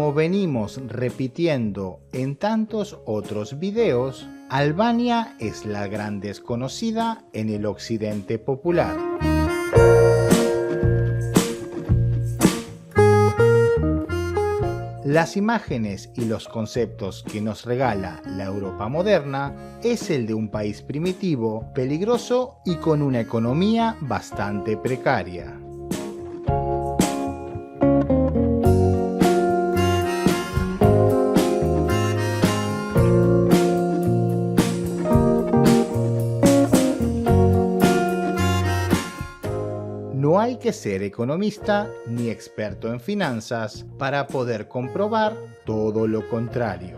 como venimos repitiendo en tantos otros videos, Albania es la gran desconocida en el occidente popular. Las imágenes y los conceptos que nos regala la Europa moderna es el de un país primitivo, peligroso y con una economía bastante precaria. No hay que ser economista ni experto en finanzas para poder comprobar todo lo contrario.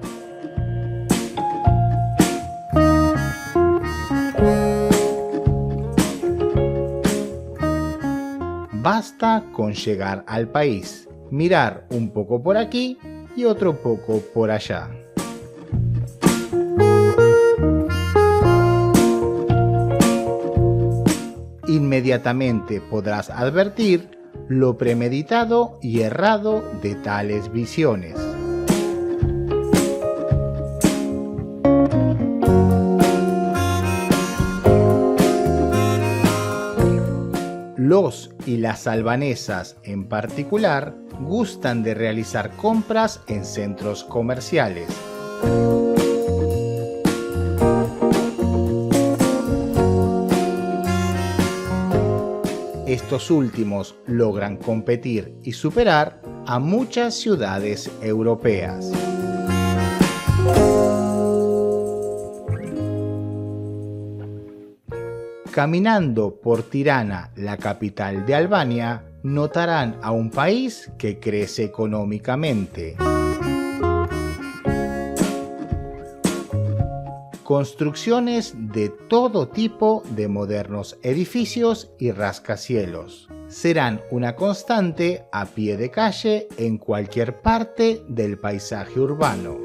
Basta con llegar al país, mirar un poco por aquí y otro poco por allá. Inmediatamente podrás advertir lo premeditado y errado de tales visiones. Los y las albanesas en particular gustan de realizar compras en centros comerciales. Estos últimos logran competir y superar a muchas ciudades europeas. Caminando por Tirana, la capital de Albania, notarán a un país que crece económicamente. Construcciones de todo tipo de modernos edificios y rascacielos serán una constante a pie de calle en cualquier parte del paisaje urbano.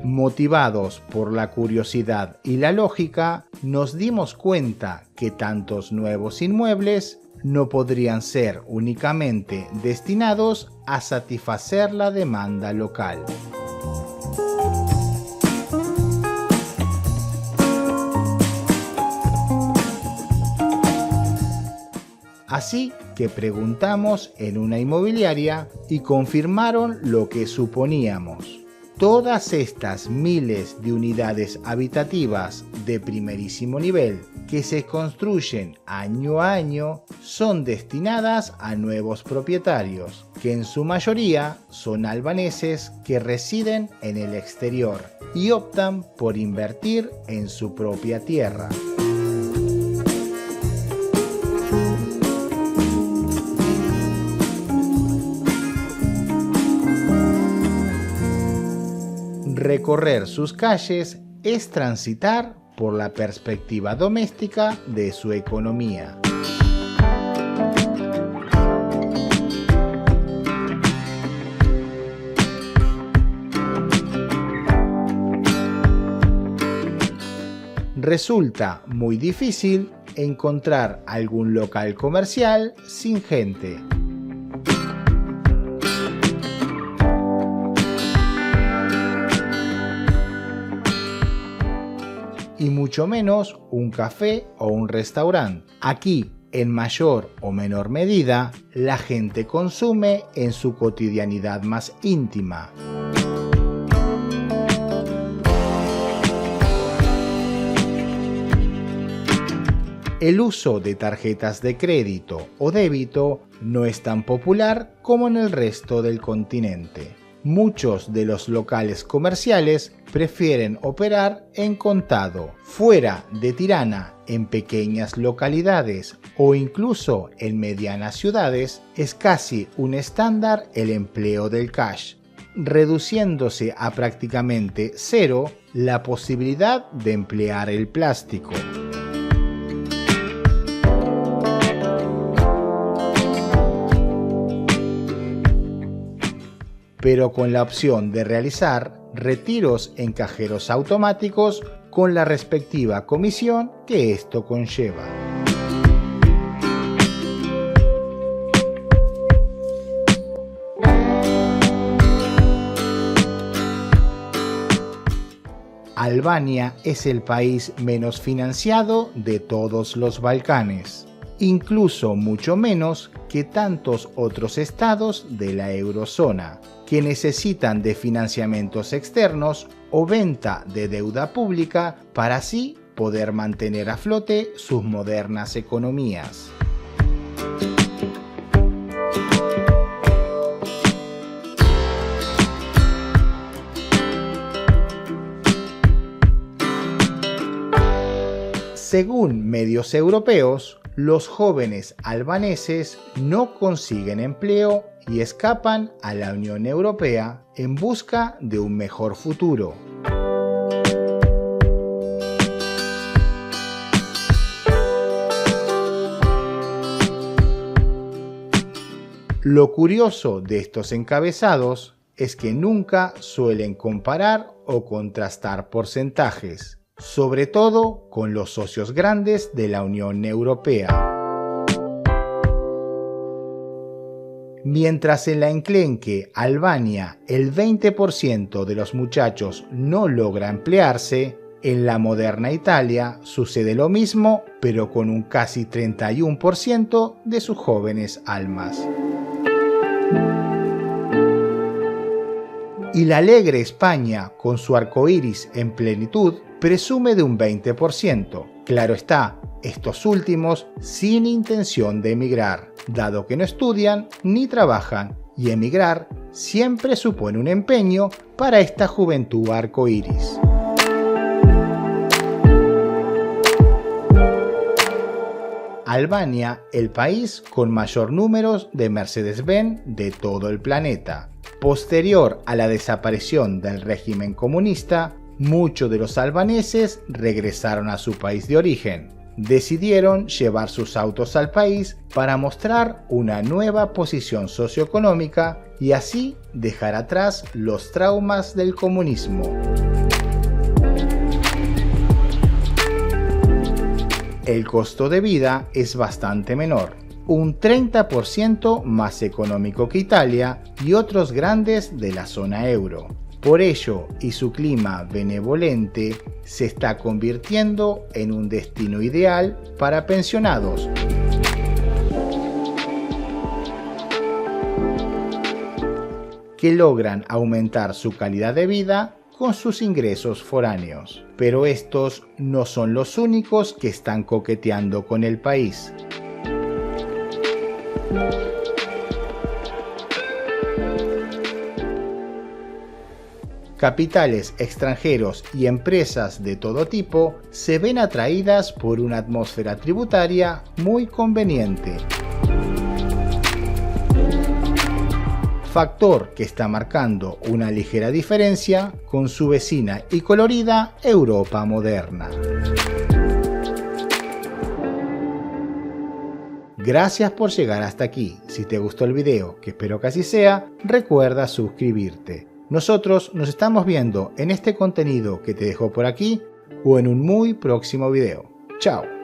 Motivados por la curiosidad y la lógica, nos dimos cuenta que tantos nuevos inmuebles no podrían ser únicamente destinados a satisfacer la demanda local. Así que preguntamos en una inmobiliaria y confirmaron lo que suponíamos. Todas estas miles de unidades habitativas de primerísimo nivel que se construyen año a año son destinadas a nuevos propietarios, que en su mayoría son albaneses que residen en el exterior y optan por invertir en su propia tierra. Recorrer sus calles es transitar por la perspectiva doméstica de su economía. Resulta muy difícil encontrar algún local comercial sin gente. Y mucho menos un café o un restaurante. Aquí, en mayor o menor medida, la gente consume en su cotidianidad más íntima. El uso de tarjetas de crédito o débito no es tan popular como en el resto del continente. Muchos de los locales comerciales prefieren operar en contado, fuera de Tirana, en pequeñas localidades o incluso en medianas ciudades. Es casi un estándar el empleo del cash, reduciéndose a prácticamente cero la posibilidad de emplear el plástico. Pero con la opción de realizar retiros en cajeros automáticos con la respectiva comisión que esto conlleva. Albania es el país menos financiado de todos los Balcanes, incluso mucho menos que tantos otros estados de la eurozona, que necesitan de financiamientos externos o venta de deuda pública para así poder mantener a flote sus modernas economías. Según medios europeos, los jóvenes albaneses no consiguen empleo y escapan a la Unión Europea en busca de un mejor futuro. Lo curioso de estos encabezados es que nunca suelen comparar o contrastar porcentajes, sobre todo con los socios grandes de la Unión Europea. Mientras en la enclenque Albania el 20% de los muchachos no logra emplearse, en la moderna Italia sucede lo mismo, pero con un casi 31% de sus jóvenes almas. Y la alegre España, con su arco iris en plenitud, presume de un 20%. Claro está, estos últimos sin intención de emigrar, dado que no estudian ni trabajan, y emigrar siempre supone un empeño para esta juventud arco iris. Albania, el país con mayor número de Mercedes-Benz de todo el planeta. Posterior a la desaparición del régimen comunista, muchos de los albaneses regresaron a su país de origen. Decidieron llevar sus autos al país para mostrar una nueva posición socioeconómica y así dejar atrás los traumas del comunismo. El costo de vida es bastante menor, un 30% más económico que Italia y otros grandes de la zona euro. Por ello, y su clima benevolente, se está convirtiendo en un destino ideal para pensionados. Que logran aumentar su calidad de vida con sus ingresos foráneos. Pero estos no son los únicos que están coqueteando con el país. Capitales extranjeros y empresas de todo tipo se ven atraídas por una atmósfera tributaria muy conveniente. Factor que está marcando una ligera diferencia con su vecina y colorida Europa moderna. Gracias por llegar hasta aquí. Si te gustó el video, que espero que así sea, recuerda suscribirte. Nosotros nos estamos viendo en este contenido que te dejo por aquí o en un muy próximo video. Chao.